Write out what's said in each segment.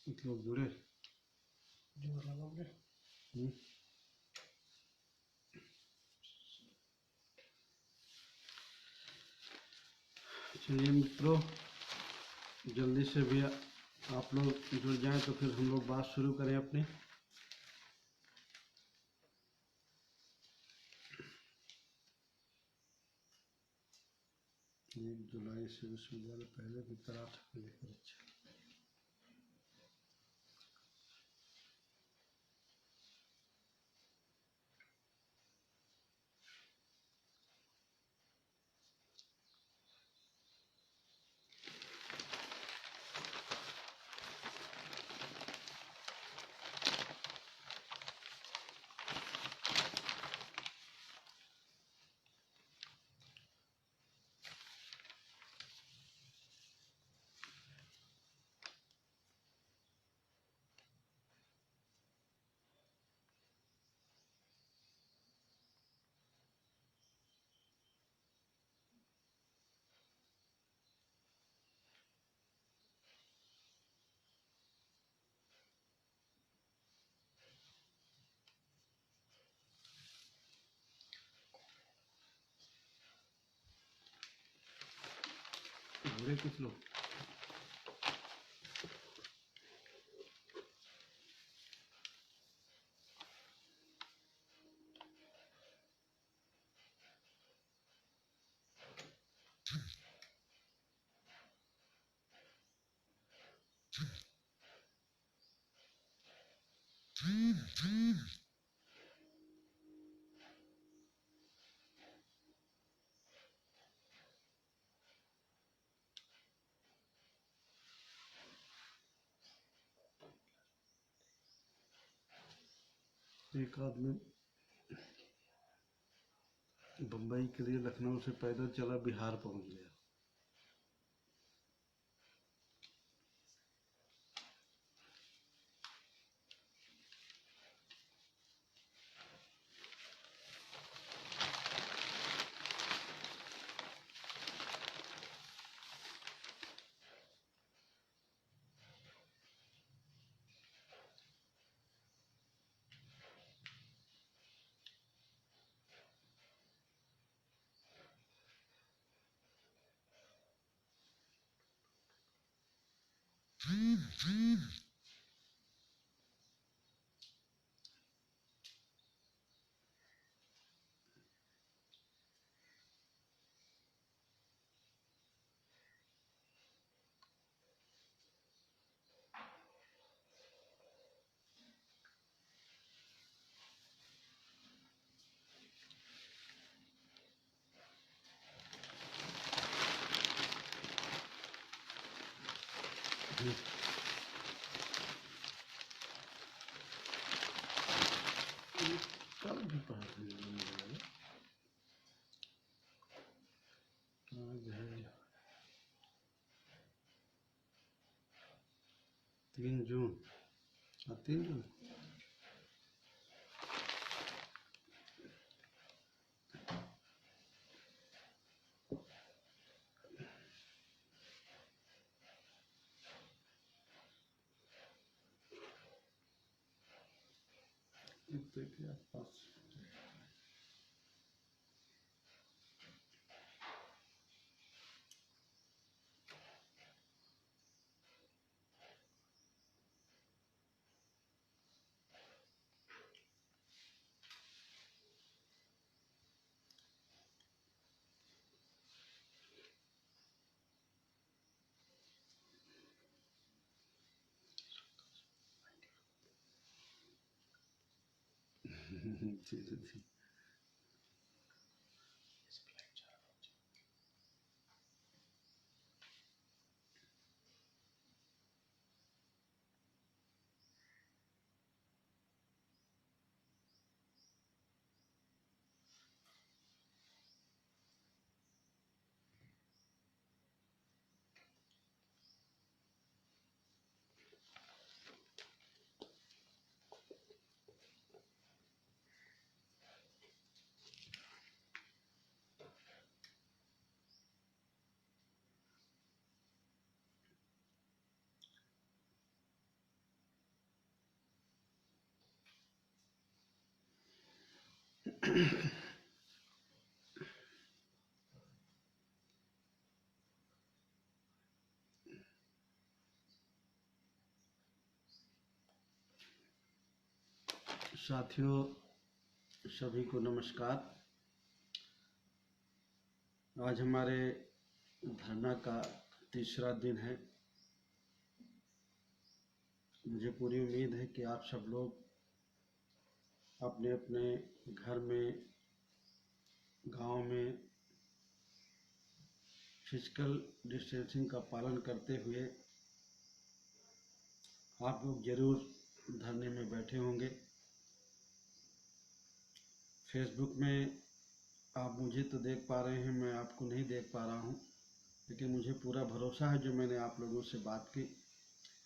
लोग जुड़े जोर लगाओगे। चलिए मित्रों, जल्दी से भी आप लोग जुड़ जाएं तो फिर हम लोग बात शुरू करें अपनी। जुलाई से विश्वविद्यालय पहले भी करा था परीक्षा। जुड़े कुछ लोग। एक आदमी बम्बई के लिए लखनऊ से पैदल चला, बिहार पहुंच गया। कल भी पढ़ा आज है 3 जून। 3 जून इतने के आसपास। जी। साथियों, सभी को नमस्कार। आज हमारे धरना का तीसरा दिन है। मुझे पूरी उम्मीद है कि आप सब लोग अपने अपने घर में, गांव में फिजिकल डिस्टेंसिंग का पालन करते हुए आप लोग जरूर धरने में बैठे होंगे। फेसबुक में आप मुझे तो देख पा रहे हैं, मैं आपको नहीं देख पा रहा हूं, लेकिन मुझे पूरा भरोसा है जो मैंने आप लोगों से बात की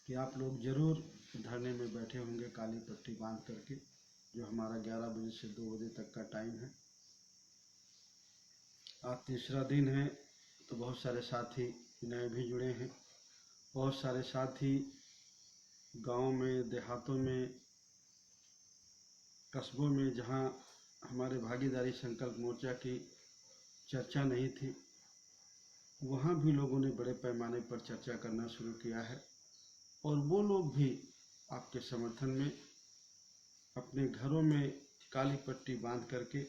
कि आप लोग ज़रूर धरने में बैठे होंगे काली पट्टी बांध करके, जो हमारा 11 बजे से 2 बजे तक का टाइम है। आज तीसरा दिन है तो बहुत सारे साथी नए भी जुड़े हैं। बहुत सारे साथी गाँव में, देहातों में, कस्बों में जहाँ हमारे भागीदारी संकल्प मोर्चा की चर्चा नहीं थी, वहाँ भी लोगों ने बड़े पैमाने पर चर्चा करना शुरू किया है। और वो लोग भी आपके समर्थन में अपने घरों में काली पट्टी बांध करके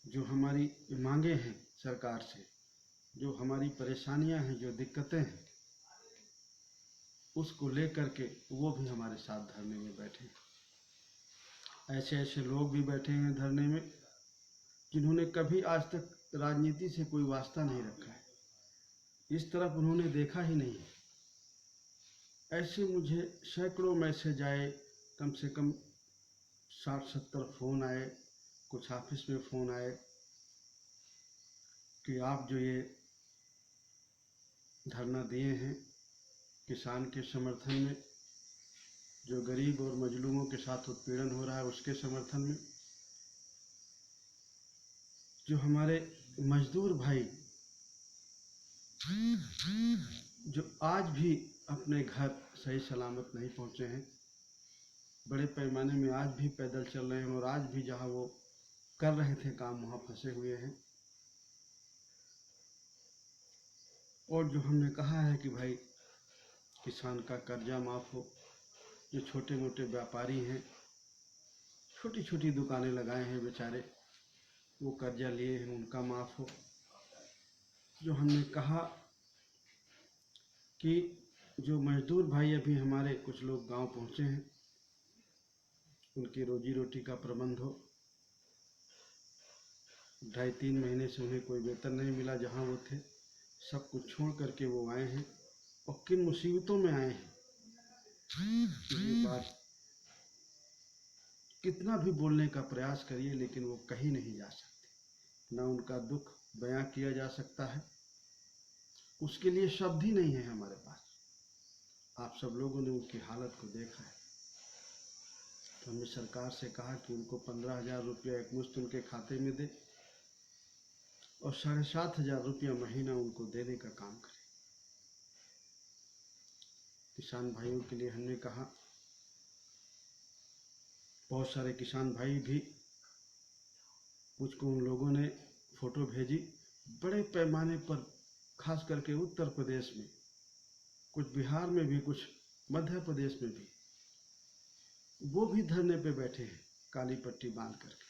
जो हमारी मांगे हैं सरकार से, जो हमारी परेशानियां हैं, जो दिक्कतें हैं, उसको लेकर के वो भी हमारे साथ धरने में बैठे। ऐसे ऐसे लोग भी बैठे हैं धरने में जिन्होंने कभी आज तक राजनीति से कोई वास्ता नहीं रखा है, इस तरफ उन्होंने देखा ही नहीं है। ऐसे मुझे सैकड़ों मैसेज आए, कम से कम 60-70 फ़ोन आए, कुछ ऑफिस में फ़ोन आए कि आप जो ये धरना दिए हैं किसान के समर्थन में, जो गरीब और मजलूमों के साथ उत्पीड़न हो रहा है उसके समर्थन में, जो हमारे मजदूर भाई जो आज भी अपने घर सही सलामत नहीं पहुंचे हैं, बड़े पैमाने में आज भी पैदल चल रहे हैं और आज भी जहां वो कर रहे थे काम वहां फंसे हुए हैं। और जो हमने कहा है कि भाई किसान का कर्जा माफ़ हो, जो छोटे मोटे व्यापारी हैं, छोटी छोटी दुकानें लगाए हैं बेचारे, वो कर्जा लिए हैं, उनका माफ़ हो। जो हमने कहा कि जो मजदूर भाई अभी हमारे कुछ लोग गांव पहुंचे हैं, उनकी रोजी रोटी का प्रबंध हो। 2.5-3 महीने से उन्हें कोई वेतन नहीं मिला, जहां वो थे सब कुछ छोड़ करके वो आए हैं और किन मुसीबतों में आए हैं ये बात कितना भी बोलने का प्रयास करिए लेकिन वो कहीं नहीं जा सकते, ना उनका दुख बयां किया जा सकता है, उसके लिए शब्द ही नहीं है हमारे पास। आप सब लोगों ने उनकी हालत को देखा है। तो हमने सरकार से कहा कि उनको 15,000 रुपया एक मुश्त उनके खाते में दे और 7,500 रुपया महीना उनको देने का काम करे। किसान भाइयों के लिए हमने कहा, बहुत सारे किसान भाई भी, मुझको उन लोगों ने फोटो भेजी, बड़े पैमाने पर, खास करके उत्तर प्रदेश में, कुछ बिहार में भी, कुछ मध्य प्रदेश में भी, वो भी धरने पे बैठे हैं काली पट्टी बांध करके,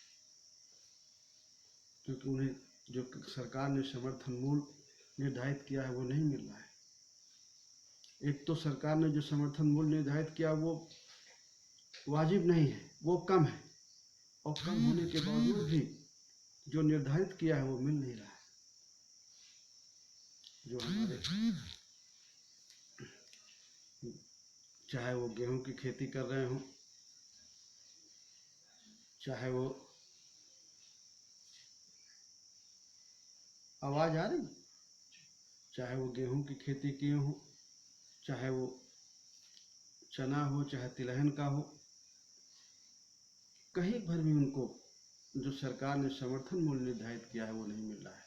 क्योंकि उन्हें जो सरकार ने समर्थन मूल्य निर्धारित किया है वो नहीं मिल रहा है। एक तो सरकार ने जो समर्थन मूल्य निर्धारित किया वो वाजिब नहीं है, वो कम है, और कम होने के बावजूद भी जो निर्धारित किया है वो मिल नहीं रहा है। जो हमारे, चाहे वो गेहूं की खेती कर रहे हों, चाहे वो, आवाज आ रही, चाहे वो गेहूं की खेती किए हों, चाहे वो चना हो, चाहे तिलहन का हो, कहीं पर भी उनको जो सरकार ने समर्थन मूल्य निर्धारित किया है वो नहीं मिल रहा है।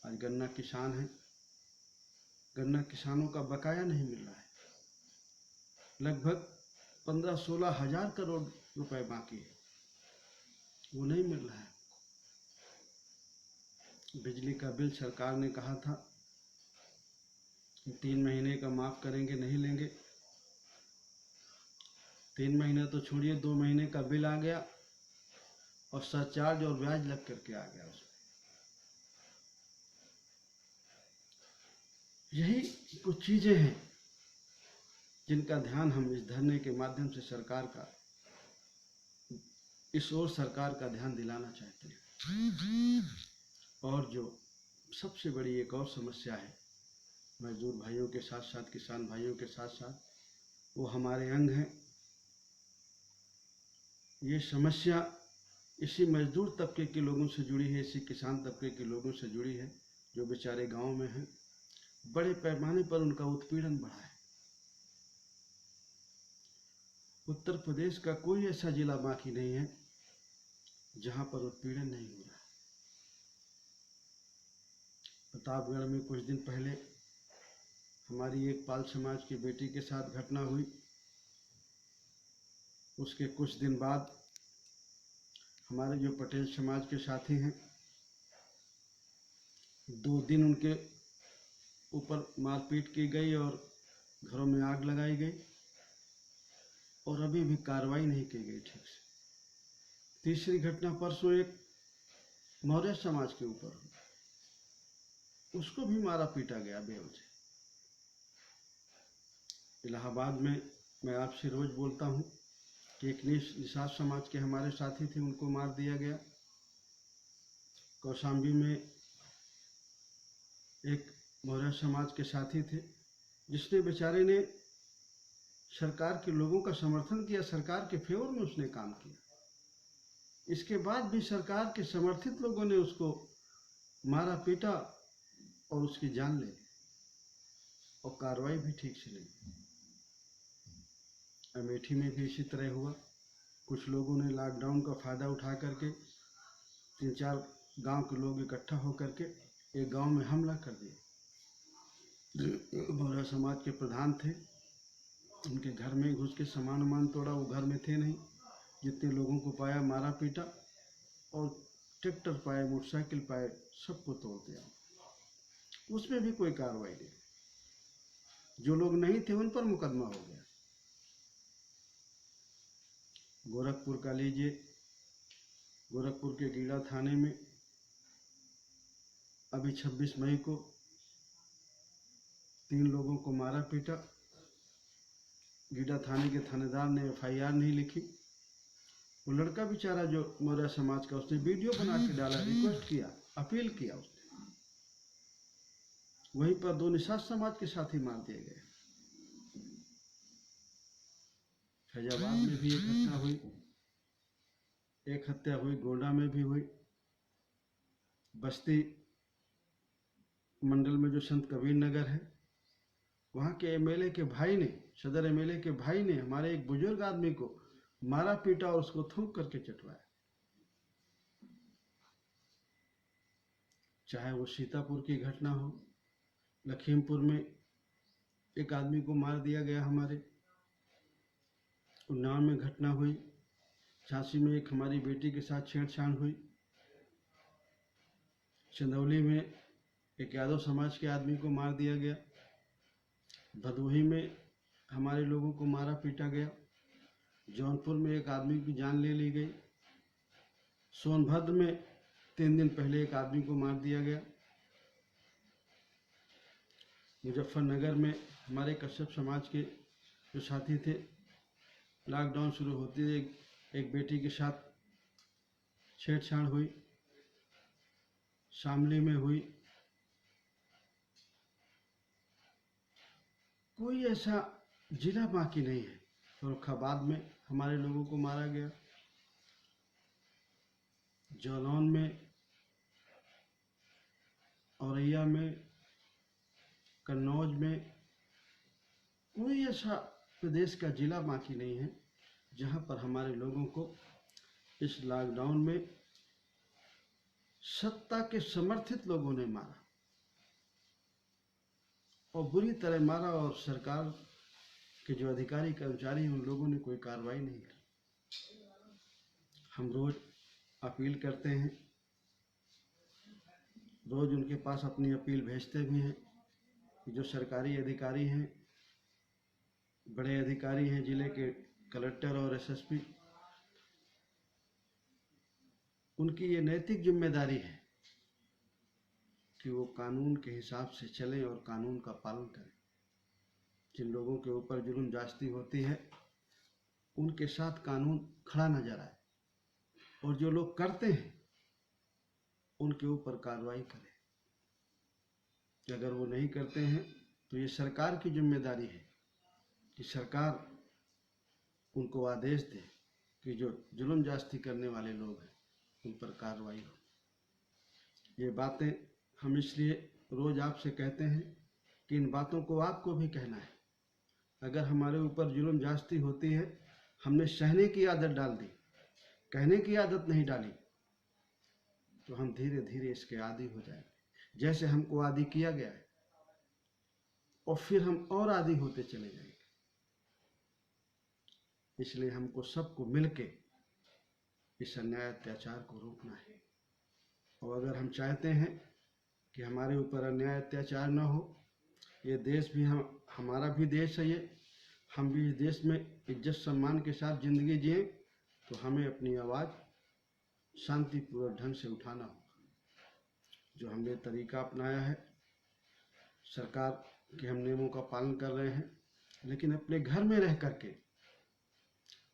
आज गन्ना किसान है, गन्ना किसानों का बकाया नहीं मिल रहा है, लगभग 15-16 हजार करोड़ रुपए बाकी है। वो नहीं मिल रहा है। बिजली का बिल सरकार ने कहा था कि 3 महीने का माफ करेंगे, नहीं लेंगे। 3 महीने तो छोड़िए, 2 महीने का बिल आ गया और सरचार्ज और ब्याज लग करके आ गया उसमें। यही कुछ चीजें हैं जिनका ध्यान हम इस धरने के माध्यम से सरकार का, इस ओर सरकार का ध्यान दिलाना चाहते हैं। और जो सबसे बड़ी एक और समस्या है, मजदूर भाइयों के साथ साथ किसान भाइयों के साथ साथ, वो हमारे अंग हैं। ये समस्या इसी मजदूर तबके के लोगों से जुड़ी है, इसी किसान तबके के लोगों से जुड़ी है, जो बेचारे गांव में हैं। बड़े पैमाने पर उनका उत्पीड़न बढ़ा है। उत्तर प्रदेश का कोई ऐसा जिला बाकी नहीं है जहां पर उत्पीड़न नहीं हो रहा है। प्रतापगढ़ में कुछ दिन पहले हमारी एक पाल समाज की बेटी के साथ घटना हुई। उसके कुछ दिन बाद हमारे जो पटेल समाज के साथी हैं, 2 दिन उनके ऊपर मारपीट की गई और घरों में आग लगाई गई और अभी भी कार्रवाई नहीं की गई ठीक से। तीसरी घटना परसों एक मौर्य समाज के ऊपर हुई, उसको भी मारा पीटा गया बेवजह। इलाहाबाद में मैं आपसे रोज बोलता हूँ कि एक निषाद समाज के हमारे साथी थे, उनको मार दिया गया। कौशाम्बी में एक मौर्य समाज के साथी थे, जिसने बेचारे ने सरकार के लोगों का समर्थन किया, सरकार के फेवर में उसने काम किया। इसके बाद भी सरकार के समर्थित लोगों ने उसको मारा पीटा और उसकी जान ले ली और कार्रवाई भी ठीक से नहीं। अमेठी में भी इसी तरह हुआ। कुछ लोगों ने लॉकडाउन का फायदा उठा करके 3-4 गांव के लोग इकट्ठा होकर के एक गांव में हमला कर दिया। मौर्य समाज के प्रधान थे, उनके घर में घुस के सामान तोड़ा। वो घर में थे नहीं, जितने लोगों को पाया मारा पीटा और ट्रैक्टर पाए, मोटरसाइकिल पाए, सबको तोड़ दिया। उसमें भी कोई कार्रवाई नहीं। जो लोग नहीं थे उन पर मुकदमा हो गया। गोरखपुर का लीजिए, गोरखपुर के गीड़ा थाने में अभी 26 मई को 3 लोगों को मारा पीटा। गीड़ा थाने के थानेदार ने FIR नहीं लिखी। वो लड़का बेचारा जो मौर्य समाज का, उसने वीडियो बना के डाला, रिक्वेस्ट किया, अपील किया उसने। वहीं पर 2 निषाद समाज के साथी मार दिए गए। फैजाबाद में भी एक घटना हुई, एक हत्या हुई। गोंडा में भी हुई। बस्ती मंडल में जो संत कबीर नगर है, वहाँ के MLA के भाई ने, सदर MLA के भाई ने हमारे एक बुजुर्ग आदमी को मारा पीटा और उसको थूक करके चटवाया। चाहे वो सीतापुर की घटना हो, लखीमपुर में एक आदमी को मार दिया गया हमारे, उन्नाव में घटना हुई, झांसी में एक हमारी बेटी के साथ छेड़छाड़ हुई, चंदौली में एक यादव समाज के आदमी को मार दिया गया, भदोही में हमारे लोगों को मारा पीटा गया, जौनपुर में एक आदमी की जान ले ली गई, सोनभद्र में 3 दिन पहले एक आदमी को मार दिया गया, मुजफ्फरनगर में हमारे कश्यप समाज के जो साथी थे, लॉकडाउन शुरू होते ही एक बेटी के साथ छेड़छाड़ हुई, शामली में हुई। कोई ऐसा जिला बाकी नहीं है। फर्रुखाबाद में हमारे लोगों को मारा गया, जालौन में, औरैया में, कन्नौज में, कोई ऐसा प्रदेश का जिला बाकी नहीं है जहां पर हमारे लोगों को इस लॉकडाउन में सत्ता के समर्थित लोगों ने मारा और बुरी तरह मारा, और सरकार के जो अधिकारी कर्मचारी हैं उन लोगों ने कोई कार्रवाई नहीं की। हम रोज अपील करते हैं, रोज उनके पास अपनी अपील भेजते भी हैं कि जो सरकारी अधिकारी हैं, बड़े अधिकारी हैं, जिले के कलेक्टर और एसएसपी, उनकी ये नैतिक जिम्मेदारी है कि वो कानून के हिसाब से चलें और कानून का पालन करें। जिन लोगों के ऊपर जुल्म ज्यादती होती है उनके साथ कानून खड़ा नजर आए, और जो लोग करते हैं उनके ऊपर कार्रवाई करें। अगर वो नहीं करते हैं तो ये सरकार की जिम्मेदारी है कि सरकार उनको आदेश दे कि जो जुल्म ज्यादती करने वाले लोग हैं उन पर कार्रवाई हो। ये बातें हम इसलिए रोज आपसे कहते हैं कि इन बातों को आपको भी कहना है। अगर हमारे ऊपर जुल्म ज्यादती होती है, हमने सहने की आदत डाल दी, कहने की आदत नहीं डाली, तो हम धीरे धीरे इसके आदी हो जाएंगे, जैसे हमको आदी किया गया है, और फिर हम और आदी होते चले जाएंगे। इसलिए हमको सबको मिलके इस अन्याय अत्याचार को रोकना है। और अगर हम चाहते हैं कि हमारे ऊपर अन्याय अत्याचार न हो, ये देश भी हमारा भी देश है, ये हम भी इस देश में इज्जत सम्मान के साथ जिंदगी जिए, तो हमें अपनी आवाज़ शांतिपूर्वक ढंग से उठाना होगा। जो हमने तरीका अपनाया है, सरकार के हम नियमों का पालन कर रहे हैं, लेकिन अपने घर में रह करके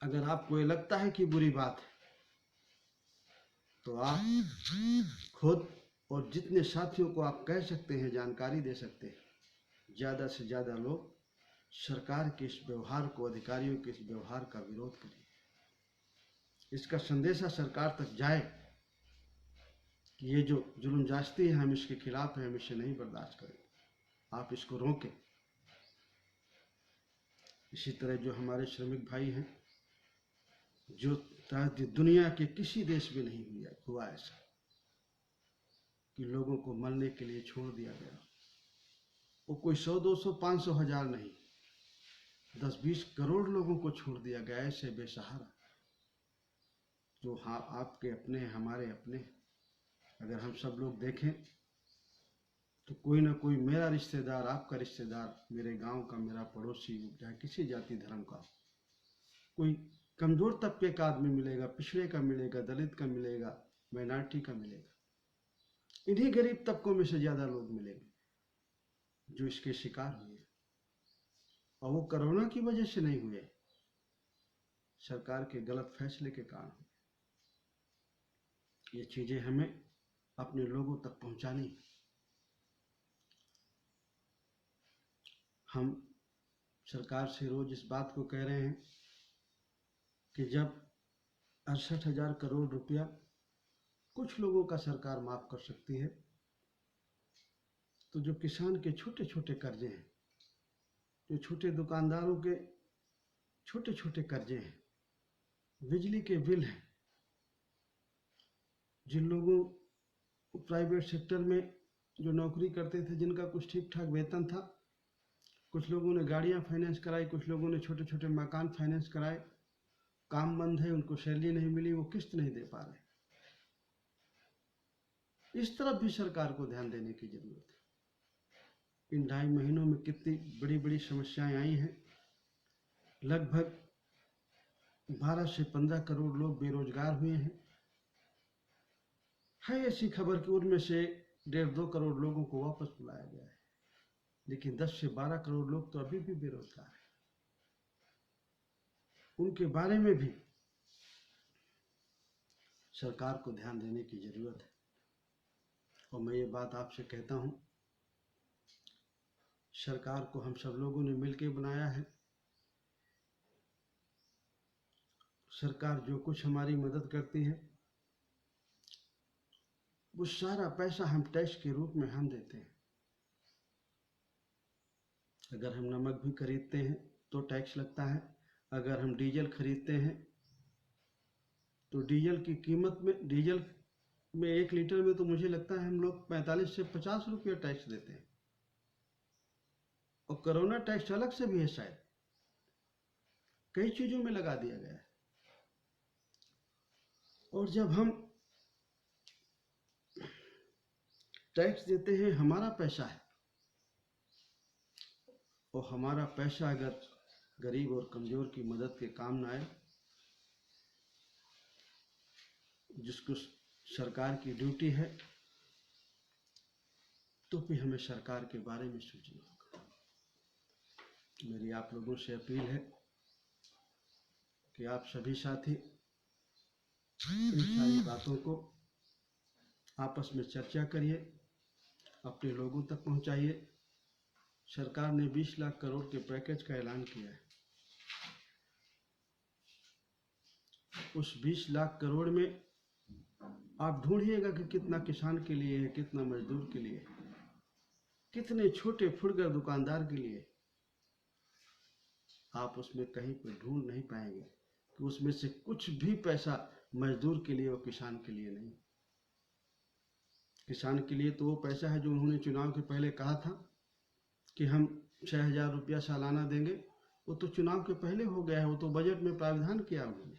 अगर आपको ये लगता है कि बुरी बात है, तो आप खुद और जितने साथियों को आप कह सकते हैं, जानकारी दे सकते हैं, ज़्यादा से ज़्यादा लोग सरकार के इस व्यवहार को, अधिकारियों के इस व्यवहार का विरोध करें। इसका संदेशा सरकार तक जाए कि ये जो जुल्म ज्यादती है हम इसके खिलाफ हैं, हम इसे नहीं बर्दाश्त करेंगे, आप इसको रोकें। इसी तरह जो हमारे श्रमिक भाई हैं, जो दुनिया के किसी देश में नहीं हुआ ऐसा कि लोगों को मरने के लिए छोड़ दिया गया। वो कोई 100, 200, 500, 1000 नहीं, 10-20 करोड़ लोगों को छोड़ दिया गया, ऐसे बेसहारा जो हाँ आपके अपने हैं, हमारे अपने। अगर हम सब लोग देखें तो कोई ना कोई मेरा रिश्तेदार, आपका रिश्तेदार, मेरे गांव का, मेरा पड़ोसी, चाहे किसी जाति धर्म का, कोई कमजोर तबके का आदमी मिलेगा, पिछड़े का मिलेगा, दलित का मिलेगा, माइनॉरिटी का मिलेगा। इन्हीं गरीब तबकों में से ज्यादा लोग मिलेंगे जो इसके शिकार हुए, और वो कोरोना की वजह से नहीं हुए, सरकार के गलत फैसले के कारण हुए। ये चीजें हमें अपने लोगों तक पहुंचानी है। हम सरकार से रोज इस बात को कह रहे हैं कि जब 68,000 करोड़ रुपया कुछ लोगों का सरकार माफ कर सकती है, तो जो किसान के छोटे छोटे कर्जे हैं, जो छोटे दुकानदारों के छोटे छोटे कर्जे हैं, बिजली के बिल हैं, जिन लोगों प्राइवेट सेक्टर में जो नौकरी करते थे, जिनका कुछ ठीक ठाक वेतन था, कुछ लोगों ने गाड़ियां फाइनेंस कराई, कुछ लोगों ने छोटे छोटे मकान फाइनेंस कराए, काम बंद है, उनको सैलरी नहीं मिली, वो किस्त नहीं दे पा रहे। इस तरफ भी सरकार को ध्यान देने की जरूरत है। इन 2.5 महीनों में कितनी बड़ी बड़ी समस्याएं आई हैं। लगभग 12 से 15 करोड़ लोग बेरोजगार हुए हैं। है ऐसी खबर कि उनमें से 1.5-2 करोड़ लोगों को वापस बुलाया गया है, लेकिन 10 से 12 करोड़ लोग तो अभी भी बेरोजगार हैं। उनके बारे में भी सरकार को ध्यान देने की जरूरत है। और मैं ये बात आपसे कहता हूं, सरकार को हम सब लोगों ने मिलकर बनाया है। सरकार जो कुछ हमारी मदद करती है, वो सारा पैसा हम टैक्स के रूप में हम देते हैं। अगर हम नमक भी खरीदते हैं तो टैक्स लगता है। अगर हम डीजल खरीदते हैं तो डीजल की कीमत में, डीजल में 1 लीटर में तो मुझे लगता है हम लोग 45 से 50 रुपये टैक्स देते हैं। और कोरोना टैक्स अलग से भी है, शायद कई चीजों में लगा दिया गया है। और जब हम टैक्स देते हैं, हमारा पैसा है, और हमारा पैसा अगर गरीब और कमजोर की मदद के काम ना आए, जिसको सरकार की ड्यूटी है, तो फिर हमें सरकार के बारे में सोचना होगा। मेरी आप लोगों से अपील है कि आप सभी साथी इन सारी बातों को आपस में चर्चा करिए, अपने लोगों तक पहुंचाइए। सरकार ने 20 लाख करोड़ के पैकेज का ऐलान किया है। उस 20 लाख करोड़ में आप ढूंढिएगा कि कितना किसान के लिए है, कितना मजदूर के लिए है, कितने छोटे फुटकर दुकानदार के लिए। आप उसमें कहीं पर ढूंढ नहीं पाएंगे कि उसमें से कुछ भी पैसा मजदूर के लिए और किसान के लिए नहीं। किसान के लिए तो वो पैसा है जो उन्होंने चुनाव के पहले कहा था कि हम 6,000 रुपया सालाना देंगे, वो तो चुनाव के पहले हो गया है, वो तो बजट में प्रावधान किया उन्होंने।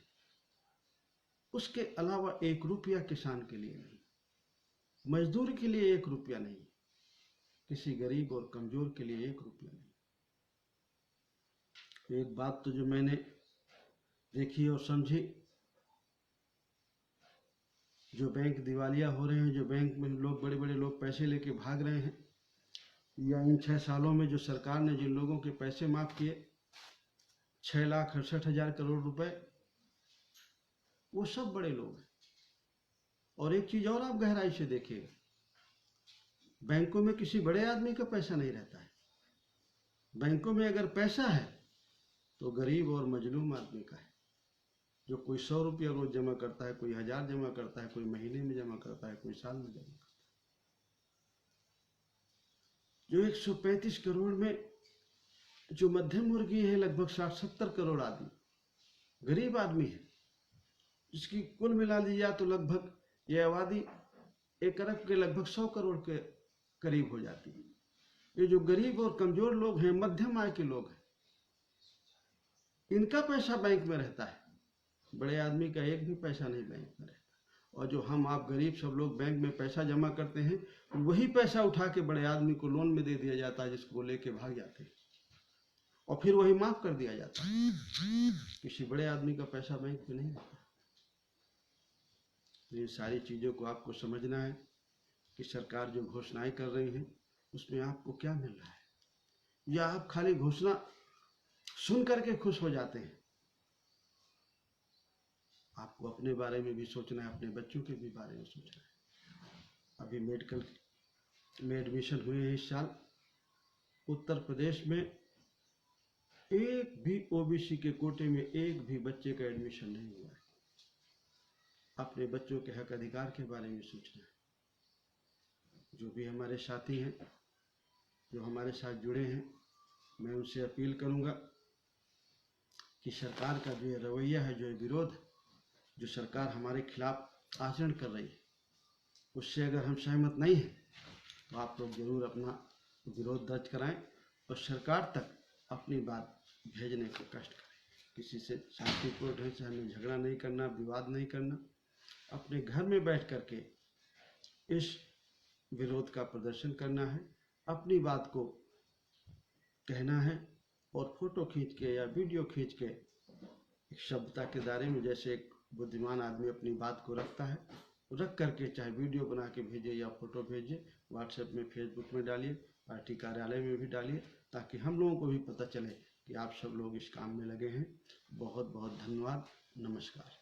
उसके अलावा 1 रुपया किसान के लिए नहीं, मजदूर के लिए 1 रुपया नहीं, किसी गरीब और कमजोर के लिए 1 रुपया नहीं। एक बात तो जो मैंने देखी और समझी, जो बैंक दिवालिया हो रहे हैं, जो बैंक में लोग बड़े बड़े लोग पैसे लेके भाग रहे हैं, या इन 6 सालों में जो सरकार ने जिन लोगों के पैसे माफ किए 6,68,000 करोड़ रुपए, वो सब बड़े लोग हैं। और एक चीज और आप गहराई से देखिए, बैंकों में किसी बड़े आदमी का पैसा नहीं रहता है। बैंकों में अगर पैसा है तो गरीब और मजलूम आदमी का है, जो कोई 100 रुपया रोज जमा करता है, कोई 1000 जमा करता है, कोई महीने में जमा करता है, कोई साल में जमा करता है। जो 135 करोड़ में जो मध्यम वर्गीय है, लगभग 60-70 करोड़ आदमी गरीब आदमी है, जिसकी कुल मिला ली जाए तो लगभग ये आबादी 1 अरब के लगभग 100 करोड़ के करीब हो जाती है। ये जो गरीब और कमजोर लोग हैं, मध्यम आय के लोग हैं, इनका पैसा बैंक में रहता है। बड़े आदमी का एक भी पैसा नहीं बैंक में रहता। और जो हम आप गरीब सब लोग बैंक में पैसा जमा करते हैं, वही पैसा उठा के बड़े आदमी को लोन में दे दिया जाता है, जिसको लेके भाग जाते हैं, और फिर वही माफ कर दिया जाता है। किसी बड़े आदमी का पैसा बैंक में नहीं रहता। ये सारी चीजों को आपको समझना है कि सरकार जो घोषणाएं कर रही है उसमें आपको क्या मिल रहा है, या आप खाली घोषणा सुन करके खुश हो जाते हैं। आपको अपने बारे में भी सोचना है, अपने बच्चों के भी बारे में सोचना है। अभी मेडिकल में एडमिशन हुए हैं इस साल। उत्तर प्रदेश में एक भी ओबीसी के कोटे में एक भी बच्चे का एडमिशन नहीं हुआ है। अपने बच्चों के हक अधिकार के बारे में सोचना है। जो भी हमारे साथी हैं, जो हमारे साथ जुड़े हैं, मैं उनसे अपील करूंगा कि सरकार का जो रवैया है, जो विरोध, जो सरकार हमारे खिलाफ आचरण कर रही है, उससे अगर हम सहमत नहीं हैं तो आप लोग जरूर अपना विरोध दर्ज कराएं और सरकार तक अपनी बात भेजने का कष्ट करें। किसी से शांतिपूर्ण ढंग से हमें झगड़ा नहीं करना, विवाद नहीं करना। अपने घर में बैठ करके इस विरोध का प्रदर्शन करना है, अपनी बात को कहना है, और फोटो खींच के या वीडियो खींच के एक सभ्यता के दायरे में, जैसे एक बुद्धिमान आदमी अपनी बात को रखता है, रख करके चाहे वीडियो बना के भेजिए या फोटो भेजिए, व्हाट्सएप में, फेसबुक में डालिए, पार्टी कार्यालय में भी डालिए, ताकि हम लोगों को भी पता चले कि आप सब लोग इस काम में लगे हैं। बहुत बहुत धन्यवाद। नमस्कार।